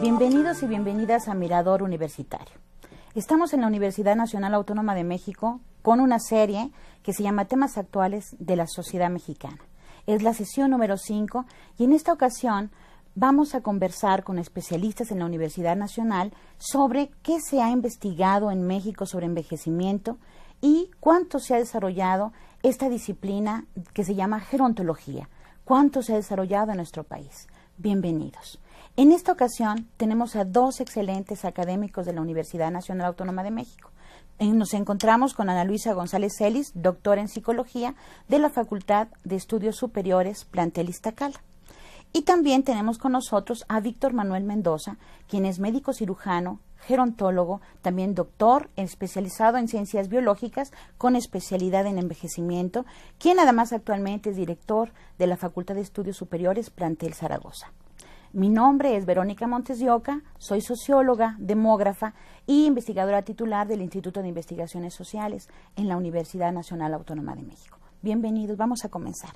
Bienvenidos y bienvenidas a Mirador Universitario. Estamos en la Universidad Nacional Autónoma de México con una serie que se llama Temas Actuales de la Sociedad Mexicana. Es la sesión número 5 y en esta ocasión vamos a conversar con especialistas en la Universidad Nacional sobre qué se ha investigado en México sobre envejecimiento y cuánto se ha desarrollado esta disciplina que se llama gerontología, cuánto se ha desarrollado en nuestro país. Bienvenidos. En esta ocasión tenemos a dos excelentes académicos de la Universidad Nacional Autónoma de México. Nos encontramos con Ana Luisa González Celis, doctora en Psicología de la Facultad de Estudios Superiores Plantel Iztacala. Y también tenemos con nosotros a Víctor Manuel Mendoza, quien es médico cirujano, gerontólogo, también doctor especializado en ciencias biológicas con especialidad en envejecimiento, quien además actualmente es director de la Facultad de Estudios Superiores Plantel Zaragoza. Mi nombre es Verónica Montes de Oca, soy socióloga, demógrafa y investigadora titular del Instituto de Investigaciones Sociales en la Universidad Nacional Autónoma de México. Bienvenidos, vamos a comenzar.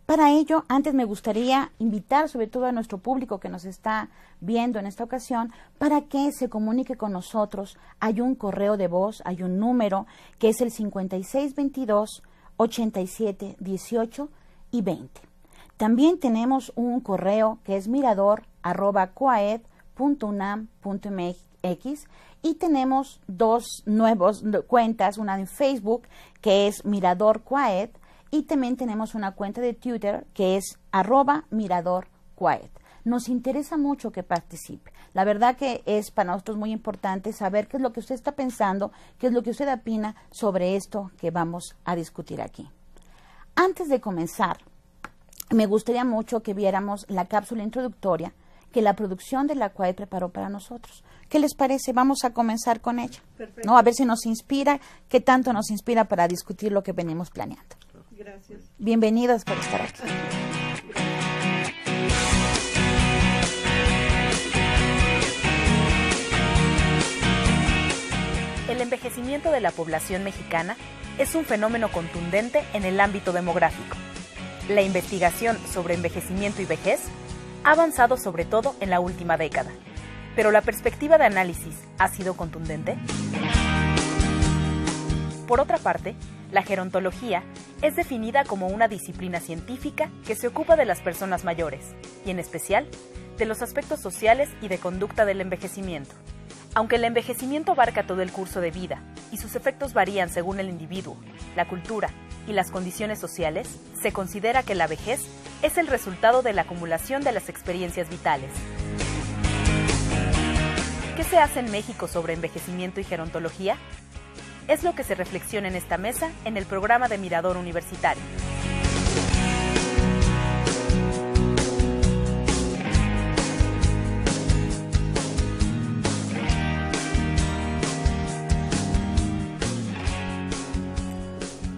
Para ello, antes me gustaría invitar sobre todo a nuestro público que nos está viendo en esta ocasión para que se comunique con nosotros. Hay un correo de voz, hay un número que es el 5622 87 18 y 20. También tenemos un correo que es mirador@coaed.unam.mx y tenemos dos nuevas cuentas, una en Facebook que es Mirador Coaed y también tenemos una cuenta de Twitter que es @Mirador Coaed. Nos interesa mucho que participe. La verdad que es para nosotros muy importante saber qué es lo que usted está pensando, qué es lo que usted opina sobre esto que vamos a discutir aquí. Antes de comenzar, me gustaría mucho que viéramos la cápsula introductoria que la producción de la COAED preparó para nosotros. ¿Qué les parece? Vamos a comenzar con ella. Perfecto. ¿No? A ver si nos inspira, qué tanto nos inspira para discutir lo que venimos planeando. Gracias. Bienvenidos por estar aquí. El envejecimiento de la población mexicana es un fenómeno contundente en el ámbito demográfico. La investigación sobre envejecimiento y vejez ha avanzado sobre todo en la última década, pero la perspectiva de análisis ha sido contundente. Por otra parte, la gerontología es definida como una disciplina científica que se ocupa de las personas mayores, y en especial, de los aspectos sociales y de conducta del envejecimiento. Aunque el envejecimiento abarca todo el curso de vida y sus efectos varían según el individuo, la cultura y las condiciones sociales, se considera que la vejez es el resultado de la acumulación de las experiencias vitales. ¿Qué se hace en México sobre envejecimiento y gerontología? Es lo que se reflexiona en esta mesa en el programa de Mirador Universitario.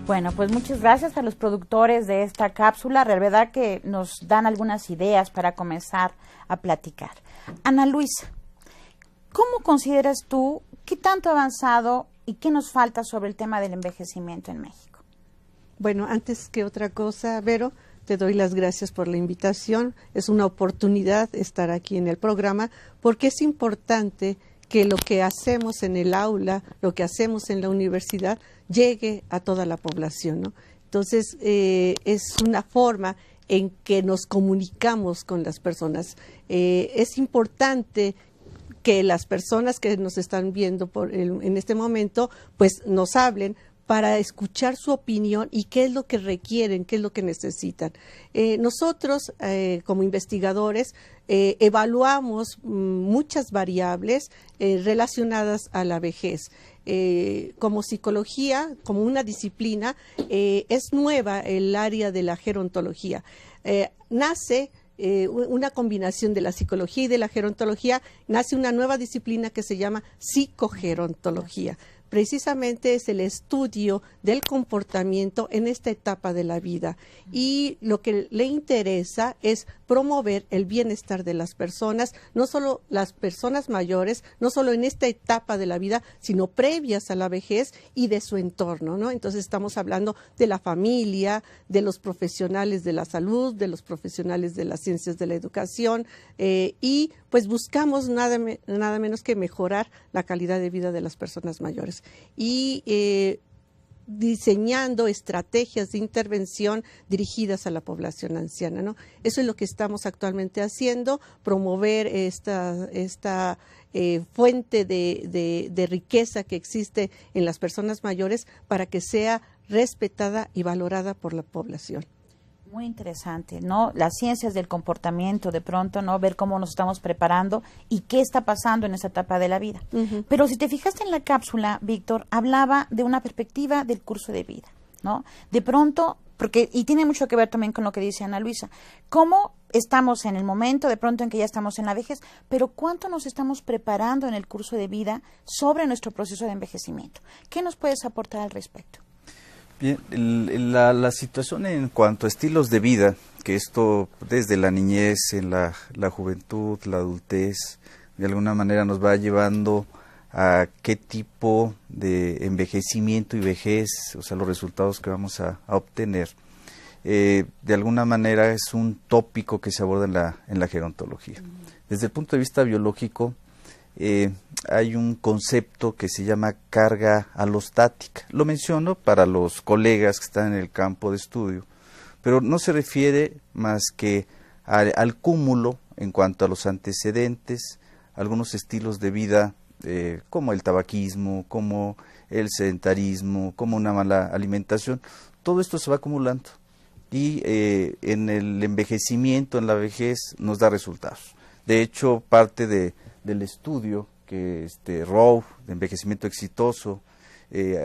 Bueno, pues muchas gracias a los productores de esta cápsula. La verdad que nos dan algunas ideas para comenzar a platicar. Ana Luisa, ¿cómo consideras tú qué tanto ha avanzado y qué nos falta sobre el tema del envejecimiento en México? Bueno, antes que otra cosa, Vero, te doy las gracias por la invitación. Es una oportunidad estar aquí en el programa porque es importante que lo que hacemos en el aula, lo que hacemos en la universidad, llegue a toda la población, ¿no? Entonces, es una forma en que nos comunicamos con las personas. Es importante que las personas que nos están viendo en este momento, pues nos hablen para escuchar su opinión y qué es lo que requieren, qué es lo que necesitan. Nosotros, como investigadores, evaluamos muchas variables relacionadas a la vejez. Como psicología, como una disciplina, es nueva el área de la gerontología. Nace una combinación de la psicología y de la gerontología, nace una nueva disciplina que se llama psicogerontología. Precisamente es el estudio del comportamiento en esta etapa de la vida, y lo que le interesa es promover el bienestar de las personas, no solo las personas mayores, no solo en esta etapa de la vida, sino previas a la vejez y de su entorno, ¿no? Entonces estamos hablando de la familia, de los profesionales de la salud, de los profesionales de las ciencias de la educación, y pues buscamos nada menos que mejorar la calidad de vida de las personas mayores. Y diseñando estrategias de intervención dirigidas a la población anciana, ¿no? Eso es lo que estamos actualmente haciendo, promover esta fuente de riqueza que existe en las personas mayores para que sea respetada y valorada por la población. Muy interesante, ¿no? Las ciencias del comportamiento, de pronto, ¿no? Ver cómo nos estamos preparando y qué está pasando en esa etapa de la vida. Pero si te fijaste en la cápsula, Víctor, hablaba de una perspectiva del curso de vida, ¿no? De pronto, y tiene mucho que ver también con lo que dice Ana Luisa, cómo estamos en el momento, de pronto en que ya estamos en la vejez, pero cuánto nos estamos preparando en el curso de vida sobre nuestro proceso de envejecimiento. ¿Qué nos puedes aportar al respecto? Bien, la situación en cuanto a estilos de vida, que esto desde la niñez, en la juventud, la adultez, de alguna manera nos va llevando a qué tipo de envejecimiento y vejez, o sea, los resultados que vamos a obtener. De alguna manera es un tópico que se aborda en la gerontología. Desde el punto de vista biológico, hay un concepto que se llama carga alostática. Lo menciono para los colegas que están en el campo de estudio, pero no se refiere más que al cúmulo en cuanto a los antecedentes, algunos estilos de vida como el tabaquismo, como el sedentarismo, como una mala alimentación. Todo esto se va acumulando y en el envejecimiento, en la vejez, nos da resultados. De hecho, parte del estudio que Rowe, de envejecimiento exitoso,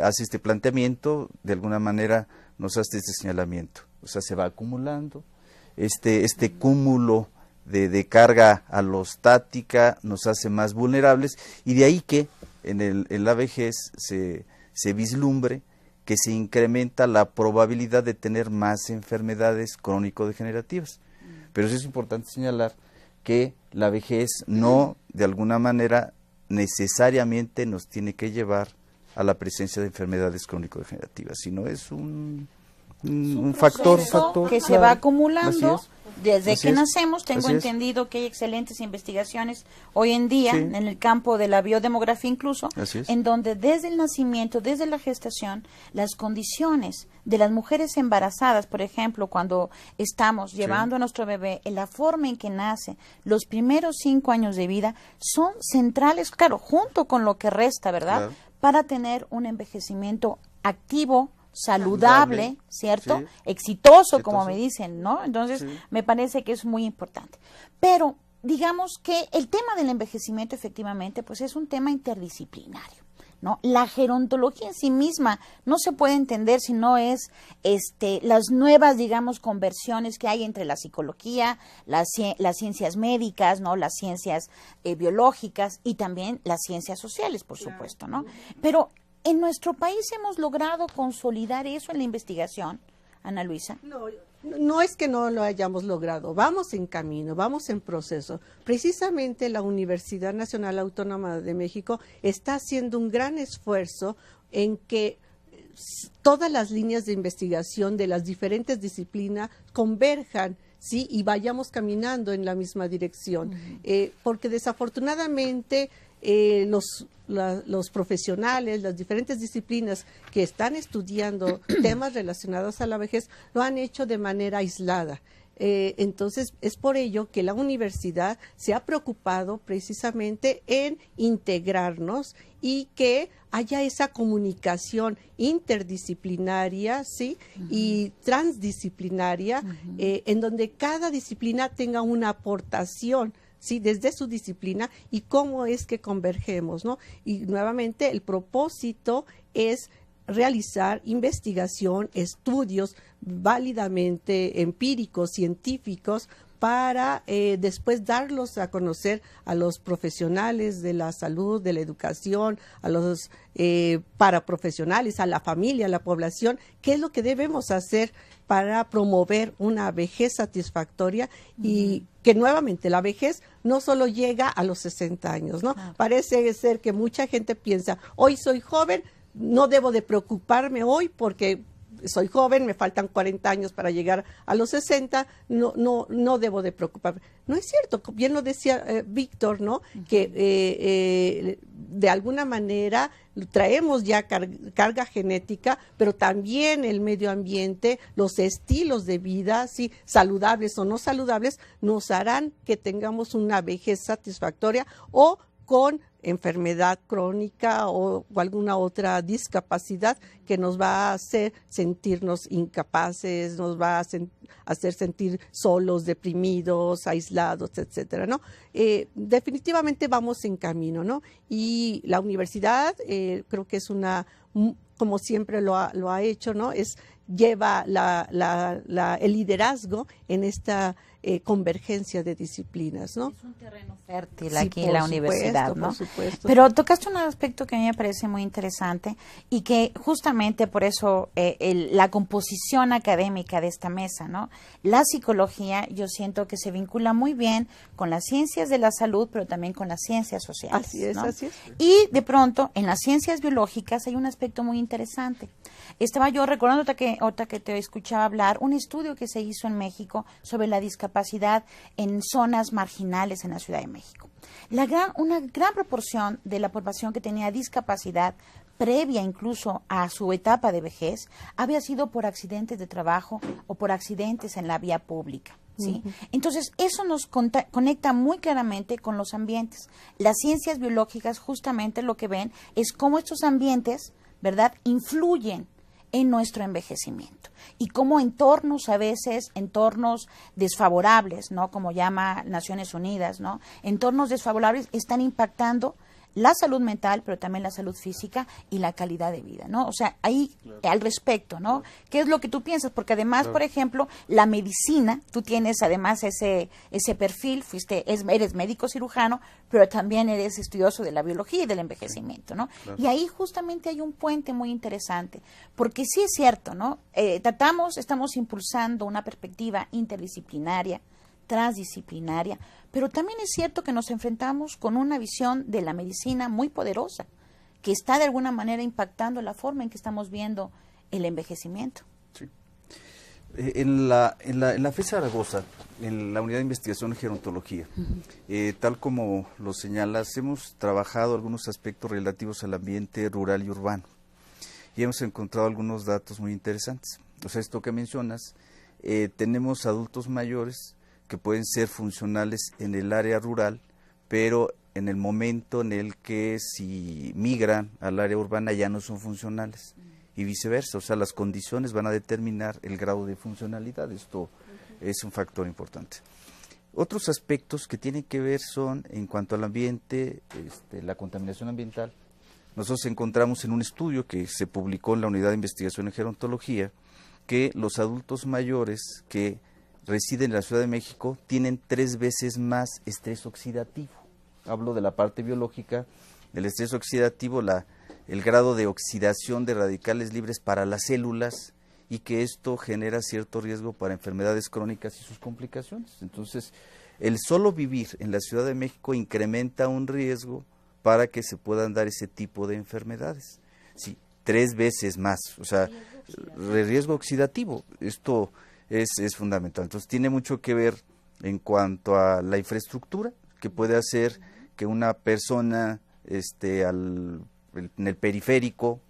hace este planteamiento, de alguna manera nos hace este señalamiento. O sea, se va acumulando, este cúmulo de carga alostática nos hace más vulnerables, y de ahí que en la vejez se vislumbre que se incrementa la probabilidad de tener más enfermedades crónico-degenerativas. Pero sí es importante señalar que la vejez no, de alguna manera, necesariamente nos tiene que llevar a la presencia de enfermedades crónico-degenerativas, sino es un factor que se va acumulando desde Así que es. nacemos. Tengo entendido que hay excelentes investigaciones hoy en día en el campo de la biodemografía incluso, en donde desde el nacimiento, desde la gestación, las condiciones de las mujeres embarazadas, por ejemplo, cuando estamos llevando a nuestro bebé, en la forma en que nace, los primeros 5 años de vida, son centrales, claro, junto con lo que resta, ¿verdad?, Claro. para tener un envejecimiento activo, saludable, ¿cierto? Sí. Exitoso, como me dicen, ¿no? Entonces, me parece que es muy importante. Pero, digamos que el tema del envejecimiento, efectivamente, pues es un tema interdisciplinario, ¿no? La gerontología en sí misma no se puede entender si no es las nuevas, digamos, conversiones que hay entre la psicología, las ciencias médicas, ¿no?, las ciencias biológicas y también las ciencias sociales, por supuesto, ¿no? Pero en nuestro país hemos logrado consolidar eso en la investigación, Ana Luisa. No es que no lo hayamos logrado, vamos en camino, vamos en proceso. Precisamente la Universidad Nacional Autónoma de México está haciendo un gran esfuerzo en que todas las líneas de investigación de las diferentes disciplinas converjan, ¿sí?, y vayamos caminando en la misma dirección. Porque desafortunadamente los profesionales, las diferentes disciplinas que están estudiando temas relacionados a la vejez, lo han hecho de manera aislada. Entonces, es por ello que la universidad se ha preocupado precisamente en integrarnos y que haya esa comunicación interdisciplinaria, ¿sí? Y transdisciplinaria, en donde cada disciplina tenga una aportación, ¿sí? Desde su disciplina y cómo es que convergemos, ¿no? Y nuevamente el propósito es realizar investigación, estudios válidamente empíricos, científicos, para después darlos a conocer a los profesionales de la salud, de la educación, a los paraprofesionales, a la familia, a la población, qué es lo que debemos hacer para promover una vejez satisfactoria y que nuevamente la vejez no solo llega a los 60 años, ¿no? Parece ser que mucha gente piensa, hoy soy joven, no debo de preocuparme hoy porque soy joven, me faltan 40 años para llegar a los 60, no debo de preocuparme. No es cierto, bien lo decía Víctor, ¿no? Que de alguna manera traemos ya carga genética, pero también el medio ambiente, los estilos de vida, ¿sí? Saludables o no saludables, nos harán que tengamos una vejez satisfactoria o con enfermedad crónica o alguna otra discapacidad que nos va a hacer sentirnos incapaces, nos va a hacer sentir solos, deprimidos, aislados, etcétera, ¿no? Definitivamente vamos en camino, ¿no? Y la universidad creo que es como siempre lo ha hecho, ¿no? Lleva el liderazgo en esta convergencia de disciplinas, ¿no? Es un terreno fértil aquí en la universidad, ¿no? Por supuesto. Pero tocaste un aspecto que a mí me parece muy interesante y que justamente por eso la composición académica de esta mesa, ¿no? La psicología, yo siento que se vincula muy bien con las ciencias de la salud, pero también con las ciencias sociales. Así es, ¿no? así es. Y de pronto, en las ciencias biológicas hay un aspecto muy interesante. Estaba yo recordando, otra que te escuchaba hablar, un estudio que se hizo en México sobre la discapacidad en zonas marginales en la Ciudad de México. Una gran proporción de la población que tenía discapacidad previa incluso a su etapa de vejez había sido por accidentes de trabajo o por accidentes en la vía pública. ¿Sí? Entonces, eso nos conecta muy claramente con los ambientes. Las ciencias biológicas justamente lo que ven es cómo estos ambientes, ¿verdad?, influyen en nuestro envejecimiento y cómo entornos, a veces entornos desfavorables, ¿no?, como llama Naciones Unidas, ¿no?, entornos desfavorables están impactando la salud mental, pero también la salud física y la calidad de vida, ¿no? O sea, ahí al respecto, ¿no? ¿Qué es lo que tú piensas? Porque además, por ejemplo, la medicina, tú tienes además ese perfil, eres médico cirujano, pero también eres estudioso de la biología y del envejecimiento, ¿no? Y ahí justamente hay un puente muy interesante, porque sí es cierto, ¿no? Estamos impulsando una perspectiva interdisciplinaria, transdisciplinaria, pero también es cierto que nos enfrentamos con una visión de la medicina muy poderosa, que está de alguna manera impactando la forma en que estamos viendo el envejecimiento. Sí. En la FES Zaragoza, en la Unidad de Investigación en Gerontología, tal como lo señalas, hemos trabajado algunos aspectos relativos al ambiente rural y urbano y hemos encontrado algunos datos muy interesantes. O sea, esto que mencionas, tenemos adultos mayores que pueden ser funcionales en el área rural, pero en el momento en el que si migran al área urbana ya no son funcionales y viceversa, o sea, las condiciones van a determinar el grado de funcionalidad. Esto es un factor importante. Otros aspectos que tienen que ver son en cuanto al ambiente, la contaminación ambiental. Nosotros encontramos en un estudio que se publicó en la Unidad de Investigación en Gerontología que los adultos mayores que residen en la Ciudad de México tienen 3 veces más estrés oxidativo. Hablo de la parte biológica, el estrés oxidativo, el grado de oxidación de radicales libres para las células y que esto genera cierto riesgo para enfermedades crónicas y sus complicaciones. Entonces, el solo vivir en la Ciudad de México incrementa un riesgo para que se puedan dar ese tipo de enfermedades. Sí, 3 veces más, o sea, riesgo oxidativo. Esto es fundamental. Entonces tiene mucho que ver en cuanto a la infraestructura, que puede hacer que una persona en el periférico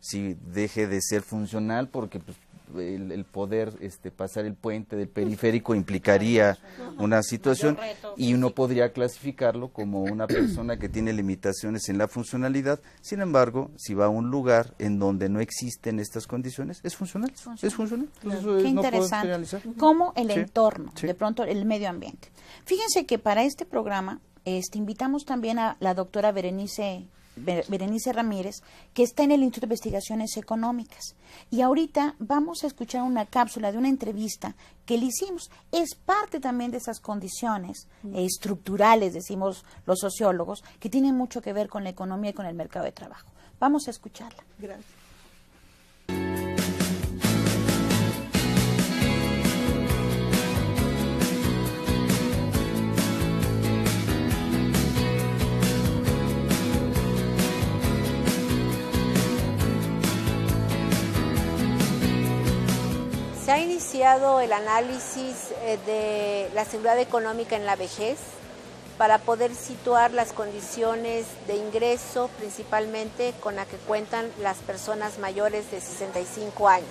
si deje de ser funcional porque pues, el poder pasar el puente del periférico implicaría una situación, y uno podría clasificarlo como una persona que tiene limitaciones en la funcionalidad. Sin embargo, si va a un lugar en donde no existen estas condiciones, es funcional. Es funcional. Entonces, qué interesante. Cómo el entorno, sí, de pronto el medio ambiente. Fíjense que para este programa invitamos también a la doctora Berenice Ramírez, que está en el Instituto de Investigaciones Económicas. Y ahorita vamos a escuchar una cápsula de una entrevista que le hicimos. Es parte también de esas condiciones estructurales, decimos los sociólogos, que tienen mucho que ver con la economía y con el mercado de trabajo. Vamos a escucharla. Gracias. Se ha iniciado el análisis de la seguridad económica en la vejez para poder situar las condiciones de ingreso principalmente con la que cuentan las personas mayores de 65 años.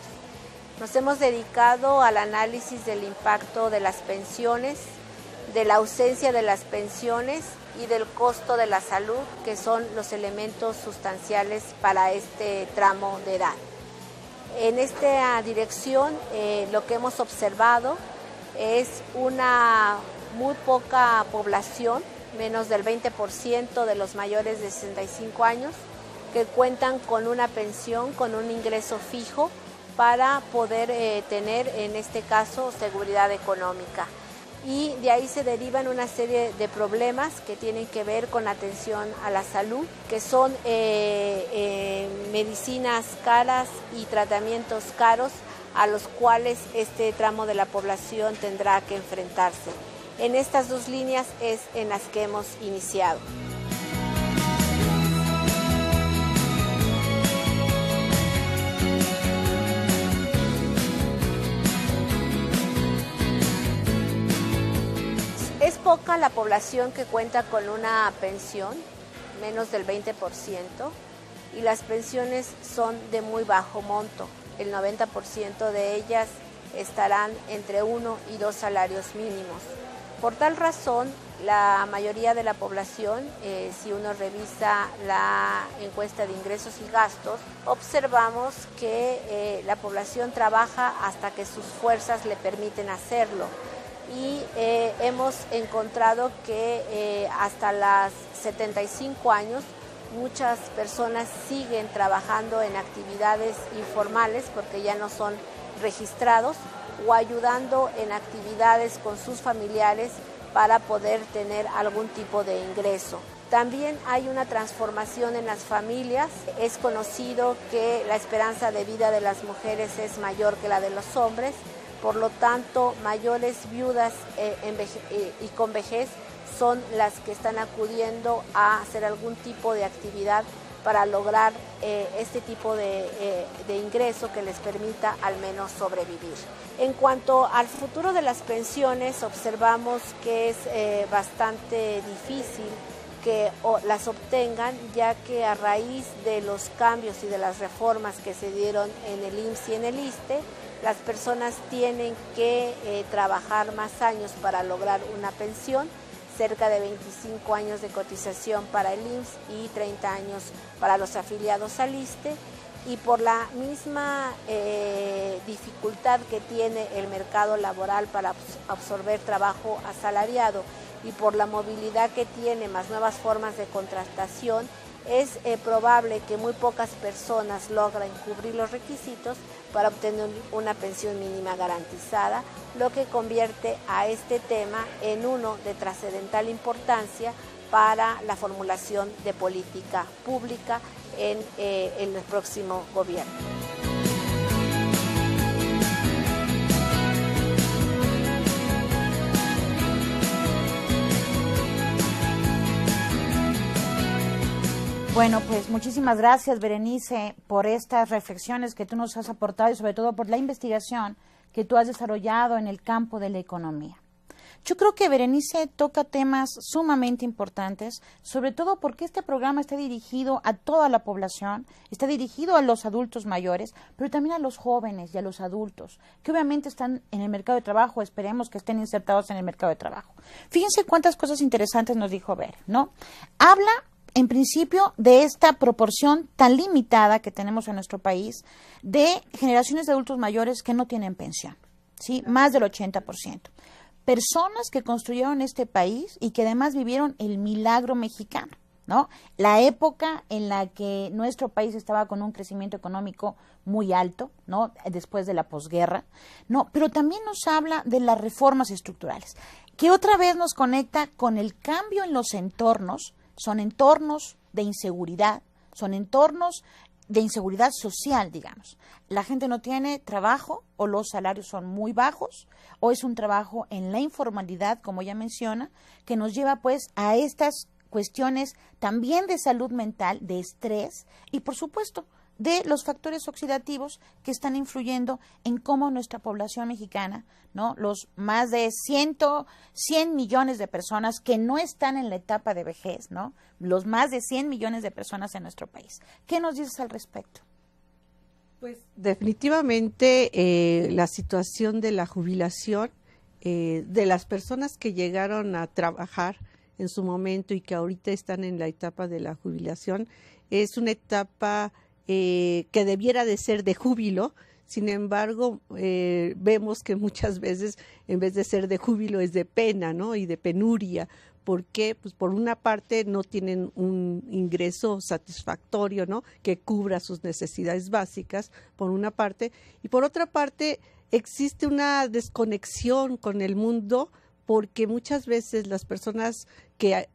Nos hemos dedicado al análisis del impacto de las pensiones, de la ausencia de las pensiones y del costo de la salud, que son los elementos sustanciales para este tramo de edad. En esta dirección, lo que hemos observado es una muy poca población, menos del 20% de los mayores de 65 años, que cuentan con una pensión, con un ingreso fijo para poder tener, en este caso, seguridad económica. Y de ahí se derivan una serie de problemas que tienen que ver con atención a la salud, que son medicinas caras y tratamientos caros a los cuales este tramo de la población tendrá que enfrentarse. En estas dos líneas es en las que hemos iniciado. Es poca la población que cuenta con una pensión, menos del 20%, y las pensiones son de muy bajo monto. El 90% de ellas estarán entre 1 y 2 salarios mínimos. Por tal razón, la mayoría de la población, si uno revisa la encuesta de ingresos y gastos, observamos que la población trabaja hasta que sus fuerzas le permiten hacerlo. Y hemos encontrado que hasta los 75 años muchas personas siguen trabajando en actividades informales porque ya no son registrados, o ayudando en actividades con sus familiares para poder tener algún tipo de ingreso. También hay una transformación en las familias. Es conocido que la esperanza de vida de las mujeres es mayor que la de los hombres. Por lo tanto, mayores viudas y con vejez son las que están acudiendo a hacer algún tipo de actividad para lograr este tipo de ingreso que les permita al menos sobrevivir. En cuanto al futuro de las pensiones, observamos que es bastante difícil que las obtengan, ya que a raíz de los cambios y de las reformas que se dieron en el IMSS y en el ISSSTE, las personas tienen que trabajar más años para lograr una pensión, cerca de 25 años de cotización para el IMSS y 30 años para los afiliados al ISSSTE, y por la misma dificultad que tiene el mercado laboral para absorber trabajo asalariado y por la movilidad que tiene más nuevas formas de contratación, es probable que muy pocas personas logren cubrir los requisitos para obtener una pensión mínima garantizada, lo que convierte a este tema en uno de trascendental importancia para la formulación de política pública en el próximo gobierno. Bueno, pues muchísimas gracias, Berenice, por estas reflexiones que tú nos has aportado y sobre todo por la investigación que tú has desarrollado en el campo de la economía. Yo creo que Berenice toca temas sumamente importantes, sobre todo porque este programa está dirigido a toda la población, está dirigido a los adultos mayores, pero también a los jóvenes y a los adultos, que obviamente están en el mercado de trabajo, esperemos que estén insertados en el mercado de trabajo. Fíjense cuántas cosas interesantes nos dijo Ver, ¿no? Habla, en principio, de esta proporción tan limitada que tenemos en nuestro país de generaciones de adultos mayores que no tienen pensión, ¿sí? Más del 80%. Personas que construyeron este país y que además vivieron el milagro mexicano, ¿no? La época en la que nuestro país estaba con un crecimiento económico muy alto, ¿no? Después de la posguerra, ¿no? Pero también nos habla de las reformas estructurales, que otra vez nos conecta con el cambio en los entornos. Son entornos de inseguridad, son entornos de inseguridad social, digamos. La gente no tiene trabajo o los salarios son muy bajos o es un trabajo en la informalidad, como ella menciona, que nos lleva pues a estas cuestiones también de salud mental, de estrés y por supuesto de los factores oxidativos que están influyendo en cómo nuestra población mexicana, ¿no? Los más de 100 millones de personas que no están en la etapa de vejez, ¿no? Los más de 100 millones de personas en nuestro país. ¿Qué nos dices al respecto? Pues definitivamente la situación de la jubilación, de las personas que llegaron a trabajar en su momento y que ahorita están en la etapa de la jubilación, es una etapa que debiera de ser de júbilo. Sin embargo, vemos que muchas veces en vez de ser de júbilo es de pena, ¿no? Y de penuria. ¿Por qué? Pues por una parte no tienen un ingreso satisfactorio, ¿no? Que cubra sus necesidades básicas, por una parte. Y por otra parte, existe una desconexión con el mundo porque muchas veces las personas que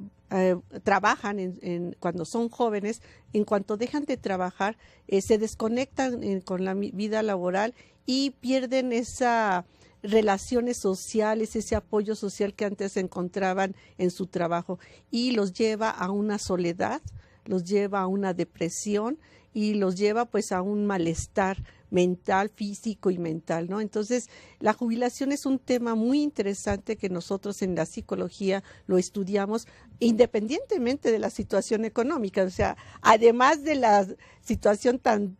trabajan cuando son jóvenes, en cuanto dejan de trabajar, se desconectan con la vida laboral y pierden esas relaciones sociales, ese apoyo social que antes encontraban en su trabajo y los lleva a una soledad, los lleva a una depresión y los lleva pues a un malestar mental, físico y mental, ¿no? Entonces, la jubilación es un tema muy interesante que nosotros en la psicología lo estudiamos independientemente de la situación económica, o sea, además de la situación tan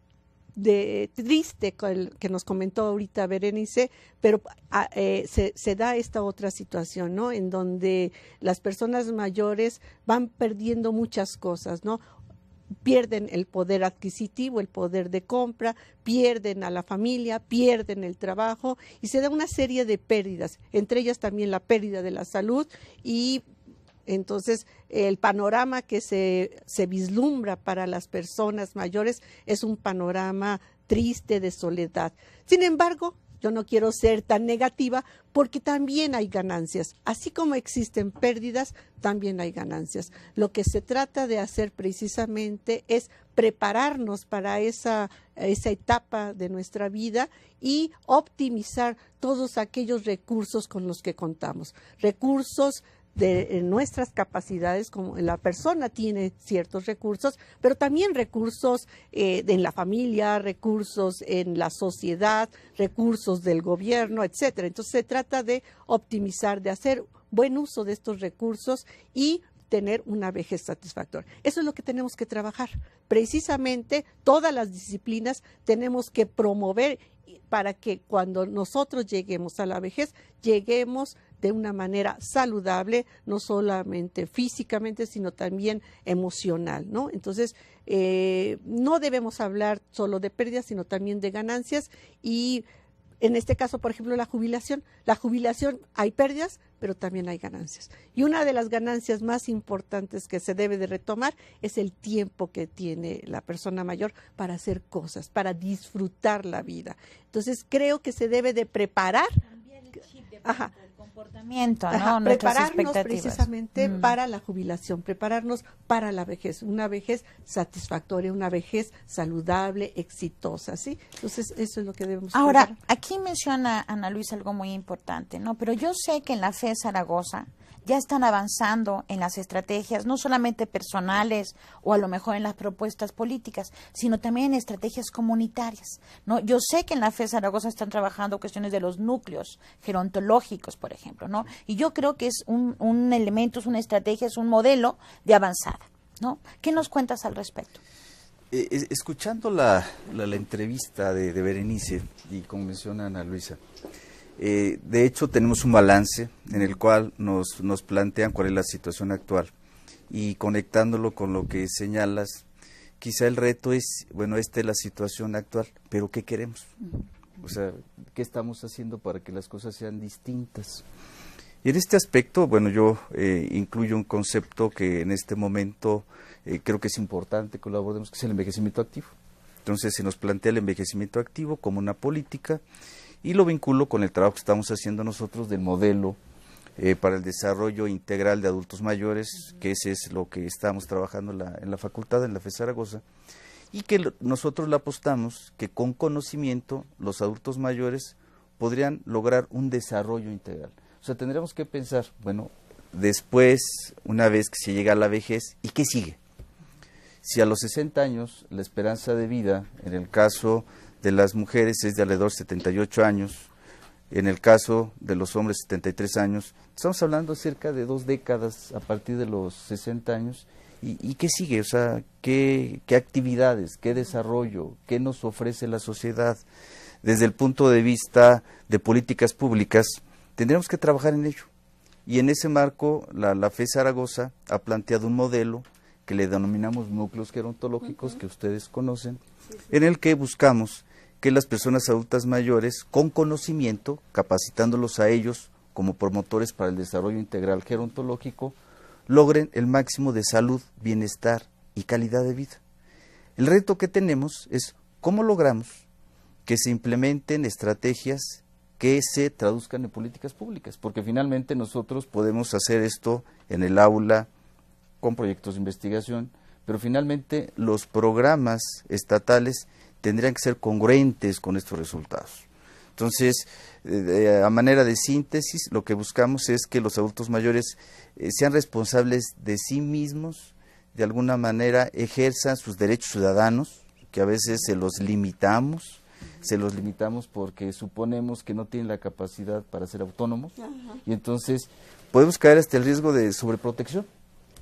triste que nos comentó ahorita Berenice, pero se da esta otra situación, ¿no? En donde las personas mayores van perdiendo muchas cosas, ¿no? Pierden el poder adquisitivo, el poder de compra, pierden a la familia, pierden el trabajo y se da una serie de pérdidas, entre ellas también la pérdida de la salud y entonces el panorama que se vislumbra para las personas mayores es un panorama triste de soledad. Sin embargo, yo no quiero ser tan negativa porque también hay ganancias. Así como existen pérdidas, también hay ganancias. Lo que se trata de hacer precisamente es prepararnos para esa etapa de nuestra vida y optimizar todos aquellos recursos con los que contamos. Recursos de nuestras capacidades, como la persona tiene ciertos recursos, pero también recursos en la familia, recursos en la sociedad, recursos del gobierno, etcétera. Entonces se trata de optimizar, de hacer buen uso de estos recursos y tener una vejez satisfactoria. Eso es lo que tenemos que trabajar. Precisamente todas las disciplinas tenemos que promover para que cuando nosotros lleguemos a la vejez, lleguemos de una manera saludable, no solamente físicamente, sino también emocional, ¿no? Entonces, no debemos hablar solo de pérdidas, sino también de ganancias y en este caso, por ejemplo, la jubilación hay pérdidas, pero también hay ganancias. Y una de las ganancias más importantes que se debe de retomar es el tiempo que tiene la persona mayor para hacer cosas, para disfrutar la vida. Entonces, creo que se debe de preparar. También el chip de el comportamiento, ¿no? Ajá, prepararnos precisamente para la jubilación, prepararnos para la vejez, una vejez satisfactoria, una vejez saludable, exitosa, ¿sí? Entonces, eso es lo que debemos Ahora, preparar. aquí menciona Ana Luisa algo muy importante, ¿no? Pero yo sé que en la FE Zaragoza ya están avanzando en las estrategias, no solamente personales o a lo mejor en las propuestas políticas, sino también en estrategias comunitarias, ¿no? Yo sé que en la FE Zaragoza están trabajando cuestiones de los núcleos gerontológicos, tecnológicos, por ejemplo, ¿no? Y yo creo que es un elemento, es una estrategia, es un modelo de avanzada, ¿no? ¿Qué nos cuentas al respecto? Escuchando la entrevista de Berenice y como menciona Ana Luisa, de hecho tenemos un balance en el cual nos plantean cuál es la situación actual y conectándolo con lo que señalas, quizá el reto es, bueno, esta es la situación actual, pero ¿qué queremos? O sea, ¿qué estamos haciendo para que las cosas sean distintas? Y en este aspecto, bueno, yo incluyo un concepto que en este momento creo que es importante que lo abordemos, que es el envejecimiento activo. Entonces se nos plantea el envejecimiento activo como una política y lo vinculo con el trabajo que estamos haciendo nosotros del modelo para el desarrollo integral de adultos mayores, que ese es lo que estamos trabajando en la facultad, en la FES Zaragoza, y que nosotros le apostamos que con conocimiento los adultos mayores podrían lograr un desarrollo integral. O sea, tendríamos que pensar, bueno, después, una vez que se llega a la vejez, ¿y qué sigue? Si a los 60 años la esperanza de vida, en el caso de las mujeres, es de alrededor de 78 años, en el caso de los hombres 73 años, estamos hablando cerca de 2 décadas a partir de los 60 años, ¿y qué sigue? O sea, ¿qué actividades, qué desarrollo, qué nos ofrece la sociedad? Desde el punto de vista de políticas públicas, tendremos que trabajar en ello. Y en ese marco, la FES Zaragoza ha planteado un modelo que le denominamos núcleos gerontológicos, que ustedes conocen, en el que buscamos que las personas adultas mayores, con conocimiento, capacitándolos a ellos como promotores para el desarrollo integral gerontológico, logren el máximo de salud, bienestar y calidad de vida. El reto que tenemos es cómo logramos que se implementen estrategias que se traduzcan en políticas públicas, porque finalmente nosotros podemos hacer esto en el aula con proyectos de investigación, pero finalmente los programas estatales tendrían que ser congruentes con estos resultados. Entonces, a manera de síntesis, lo que buscamos es que los adultos mayores sean responsables de sí mismos, de alguna manera ejerzan sus derechos ciudadanos, que a veces se los limitamos porque suponemos que no tienen la capacidad para ser autónomos, y entonces podemos caer hasta el riesgo de sobreprotección.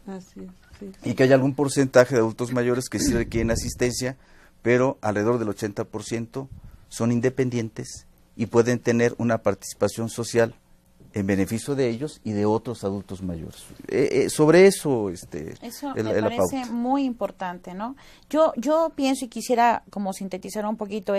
Así es, sí. Y que haya algún porcentaje de adultos mayores que sí requieren asistencia, pero alrededor del 80% son independientes y pueden tener una participación social en beneficio de ellos y de otros adultos mayores. Sobre eso, eso me parece muy importante, ¿no? Yo pienso y quisiera como sintetizar un poquito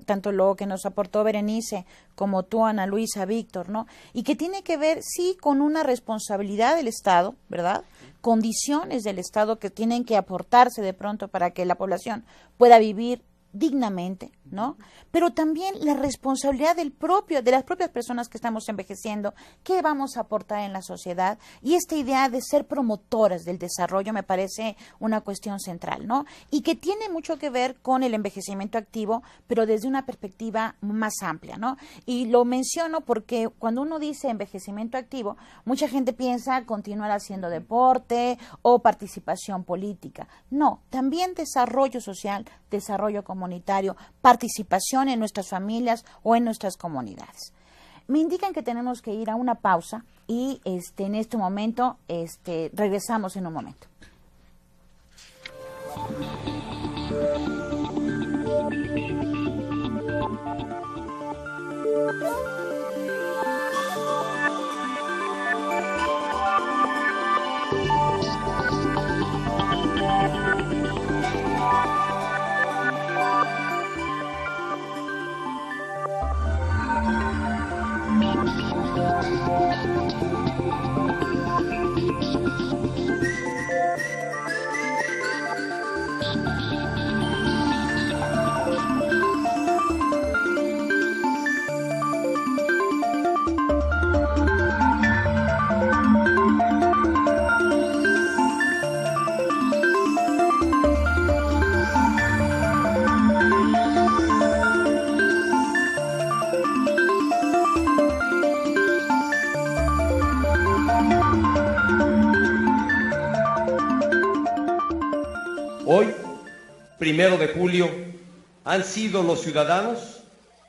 tanto lo que nos aportó Berenice como tú, Ana Luisa, Víctor, ¿no? Y que tiene que ver, sí, con una responsabilidad del Estado, ¿verdad? Condiciones del Estado que tienen que aportarse de pronto para que la población pueda vivir dignamente, ¿no? Pero también la responsabilidad de las propias personas que estamos envejeciendo, qué vamos a aportar en la sociedad, y esta idea de ser promotoras del desarrollo me parece una cuestión central, ¿no? Y que tiene mucho que ver con el envejecimiento activo, pero desde una perspectiva más amplia, ¿no? Y lo menciono porque cuando uno dice envejecimiento activo, mucha gente piensa continuar haciendo deporte o participación política. No, también desarrollo social, desarrollo comunitario, participación en nuestras familias o en nuestras comunidades. Me indican que tenemos que ir a una pausa y en este momento regresamos en un momento. Hoy, 1 de julio, han sido los ciudadanos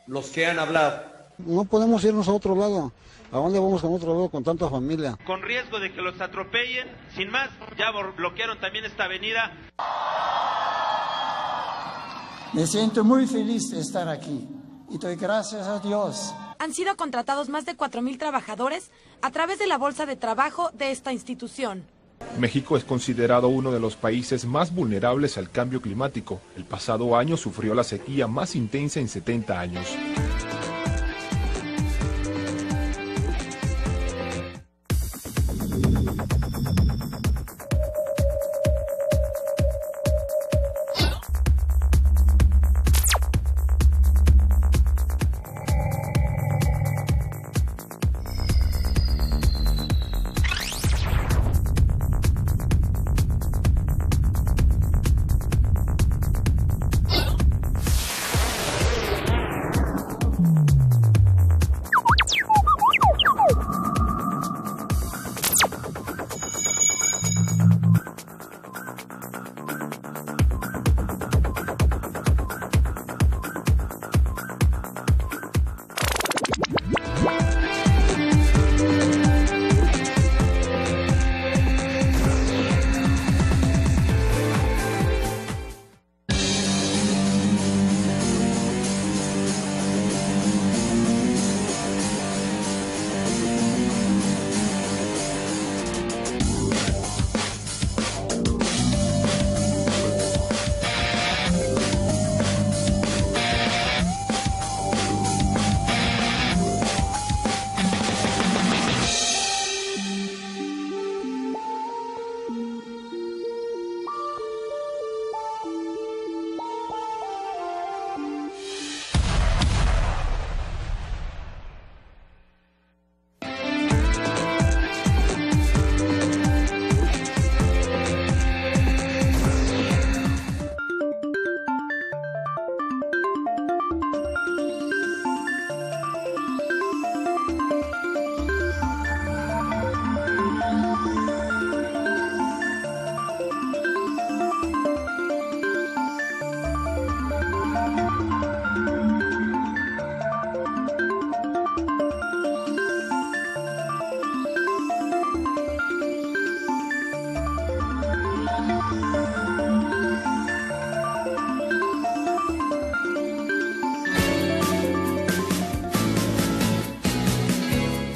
los que han hablado. No podemos irnos a otro lado. ¿A dónde vamos con otro lado con tanta familia? Con riesgo de que los atropellen, sin más, ya bloquearon también esta avenida. Me siento muy feliz de estar aquí y doy gracias a Dios. Han sido contratados más de 4,000 trabajadores a través de la bolsa de trabajo de esta institución. México es considerado uno de los países más vulnerables al cambio climático. El pasado año sufrió la sequía más intensa en 70 años.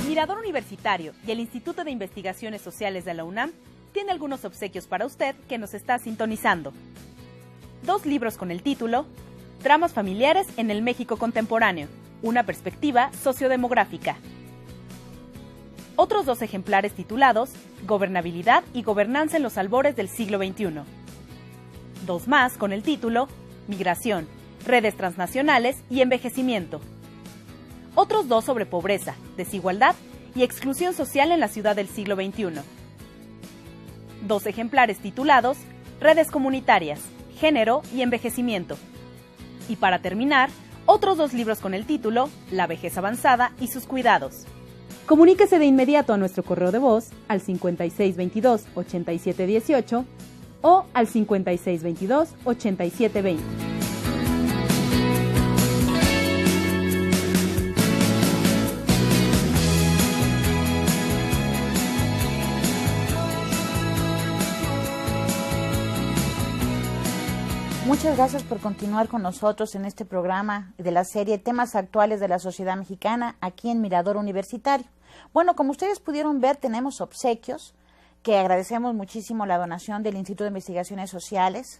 Mirador Universitario y el Instituto de Investigaciones Sociales de la UNAM tiene algunos obsequios para usted que nos está sintonizando. 2 libros con el título Dramas familiares en el México contemporáneo, una perspectiva sociodemográfica. Otros 2 ejemplares titulados Gobernabilidad y gobernanza en los albores del siglo XXI. 2 más con el título Migración, redes transnacionales y envejecimiento. Otros 2 sobre pobreza, desigualdad y exclusión social en la ciudad del siglo XXI. 2 ejemplares titulados Redes comunitarias, género y envejecimiento. Y para terminar, otros 2 libros con el título La vejez avanzada y sus cuidados. Comuníquese de inmediato a nuestro correo de voz al 5622-8718 o al 5622-8720. Muchas gracias por continuar con nosotros en este programa de la serie Temas Actuales de la Sociedad Mexicana aquí en Mirador Universitario. Bueno, como ustedes pudieron ver, tenemos obsequios que agradecemos muchísimo la donación del Instituto de Investigaciones Sociales,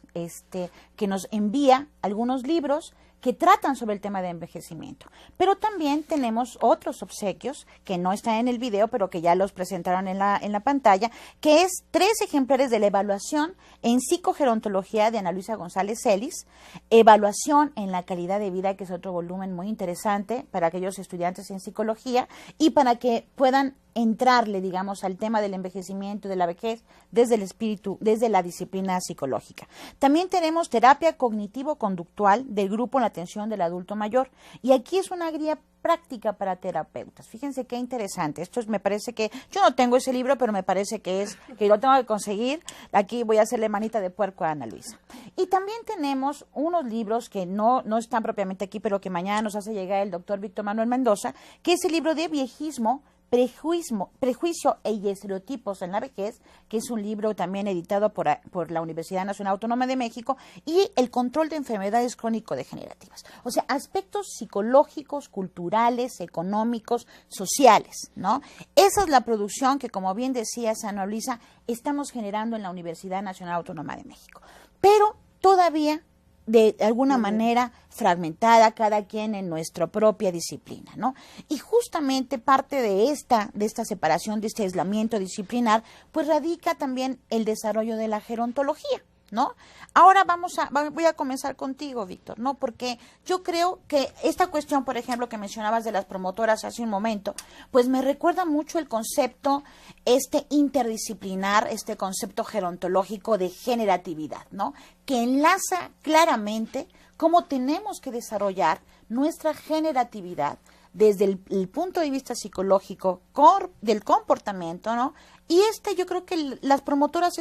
que nos envía algunos libros que tratan sobre el tema de envejecimiento. Pero también tenemos otros obsequios que no están en el video, pero que ya los presentaron en la pantalla, que es 3 ejemplares de la evaluación en psicogerontología de Ana Luisa González Celis, evaluación en la calidad de vida, que es otro volumen muy interesante para aquellos estudiantes en psicología, y para que puedan entrarle, digamos, al tema del envejecimiento y de la vejez desde el espíritu, desde la disciplina psicológica. También tenemos terapia cognitivo-conductual del grupo en la atención del adulto mayor. Y aquí es una guía práctica para terapeutas. Fíjense qué interesante. Esto me parece que, yo no tengo ese libro, pero me parece que lo tengo que conseguir. Aquí voy a hacerle manita de puerco a Ana Luisa. Y también tenemos unos libros que no están propiamente aquí, pero que mañana nos hace llegar el doctor Víctor Manuel Mendoza, que es el libro de viejismo, prejuicio e estereotipos en la vejez, que es un libro también editado por la Universidad Nacional Autónoma de México, y el control de enfermedades crónico-degenerativas. O sea, aspectos psicológicos, culturales, económicos, sociales, ¿no? Esa es la producción que, como bien decía Ana Luisa, estamos generando en la Universidad Nacional Autónoma de México. Pero todavía de alguna manera fragmentada, cada quien en nuestra propia disciplina, ¿no? Y justamente parte de esta separación, de este aislamiento disciplinar, pues radica también el desarrollo de la gerontología, ¿no? Ahora voy a comenzar contigo, Víctor, ¿no? Porque yo creo que esta cuestión, por ejemplo, que mencionabas de las promotoras hace un momento, pues me recuerda mucho el concepto interdisciplinar, este concepto gerontológico de generatividad, ¿no? Que enlaza claramente cómo tenemos que desarrollar nuestra generatividad desde el punto de vista psicológico del comportamiento, ¿no? Y yo creo que las promotoras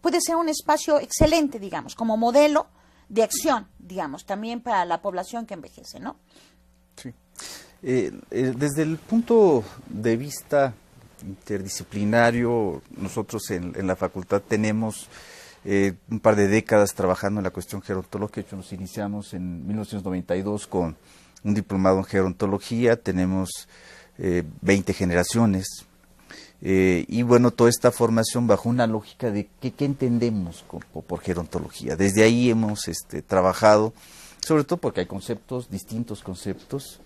puede ser un espacio excelente, digamos, como modelo de acción, digamos, también para la población que envejece, ¿no? Sí. Desde el punto de vista interdisciplinario, nosotros en la facultad tenemos un par de décadas trabajando en la cuestión gerontológica. De hecho, nos iniciamos en 1992 con un diplomado en gerontología, tenemos 20 generaciones, y bueno, toda esta formación bajo una lógica de qué entendemos por gerontología. Desde ahí hemos trabajado, sobre todo porque hay distintos conceptos,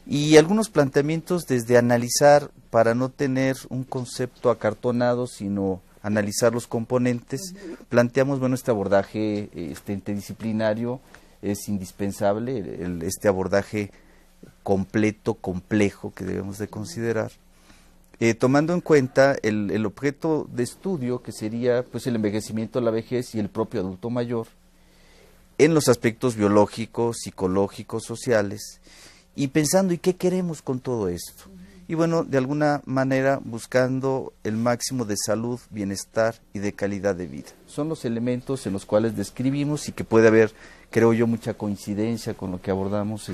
y algunos planteamientos desde analizar, para no tener un concepto acartonado, sino analizar los componentes. Planteamos, bueno, este abordaje interdisciplinario es indispensable, este abordaje completo, complejo, que debemos de considerar, tomando en cuenta el objeto de estudio, que sería pues el envejecimiento, la vejez y el propio adulto mayor, en los aspectos biológicos, psicológicos, sociales, y pensando, ¿y qué queremos con todo esto? Y bueno, de alguna manera buscando el máximo de salud, bienestar y de calidad de vida. Son los elementos en los cuales describimos, y que puede haber, creo yo, mucha coincidencia con lo que abordamos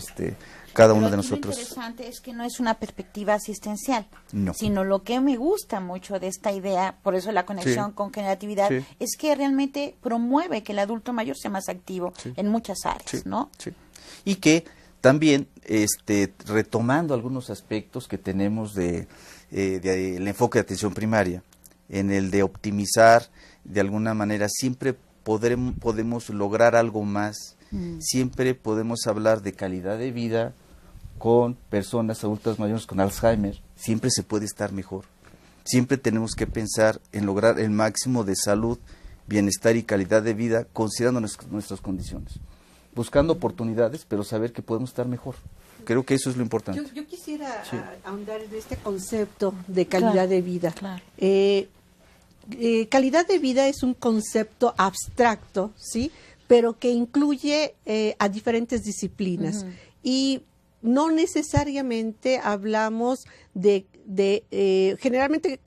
cada uno de nosotros. Lo interesante es que no es una perspectiva asistencial, no, sino lo que me gusta mucho de esta idea, por eso la conexión con generatividad, es que realmente promueve que el adulto mayor sea más activo en muchas áreas, ¿no? Sí. Y que también, retomando algunos aspectos que tenemos del enfoque de atención primaria, en el de optimizar, de alguna manera, siempre podemos lograr algo más, siempre podemos hablar de calidad de vida con personas adultas mayores con Alzheimer, siempre se puede estar mejor, siempre tenemos que pensar en lograr el máximo de salud, bienestar y calidad de vida, considerando nuestras condiciones, buscando oportunidades, pero saber que podemos estar mejor. Creo que eso es lo importante. Yo quisiera ahondar en este concepto de calidad de vida. Claro. Calidad de vida es un concepto abstracto, ¿sí? Pero que incluye a diferentes disciplinas. Y no necesariamente hablamos generalmente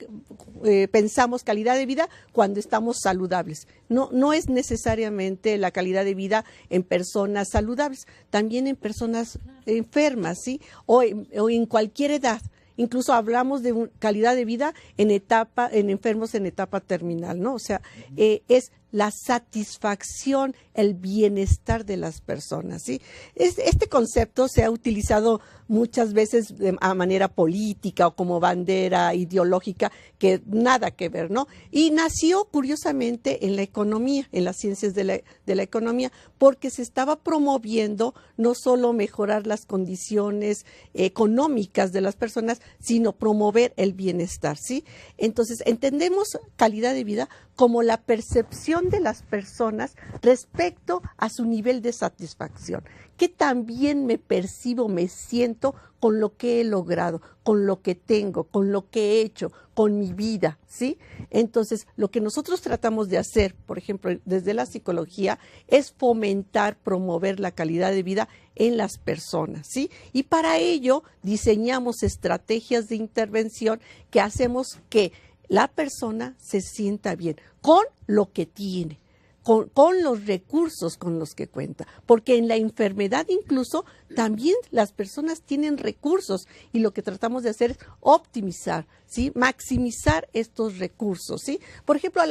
pensamos calidad de vida cuando estamos saludables. No es necesariamente la calidad de vida en personas saludables, también en personas enfermas, ¿sí? O en cualquier edad. Incluso hablamos de calidad de vida en enfermos en etapa terminal, ¿no? O sea, es la satisfacción, el bienestar de las personas, ¿sí? Este concepto se ha utilizado muchas veces a manera política o como bandera ideológica, que nada que ver, ¿no? Y nació curiosamente en la economía, en las ciencias de la economía, porque se estaba promoviendo no solo mejorar las condiciones económicas de las personas, sino promover el bienestar, ¿sí? Entonces, entendemos calidad de vida como la percepción percepción de las personas respecto a su nivel de satisfacción. Que también me percibo, me siento con lo que he logrado, con lo que tengo, con lo que he hecho, con mi vida, ¿sí? Entonces, lo que nosotros tratamos de hacer, por ejemplo, desde la psicología, es fomentar, promover la calidad de vida en las personas, ¿sí? Y para ello diseñamos estrategias de intervención que hacemos que la persona se sienta bien con lo que tiene, con los recursos con los que cuenta, porque en la enfermedad incluso también las personas tienen recursos y lo que tratamos de hacer es optimizar, ¿sí? Maximizar estos recursos, ¿sí? Por ejemplo,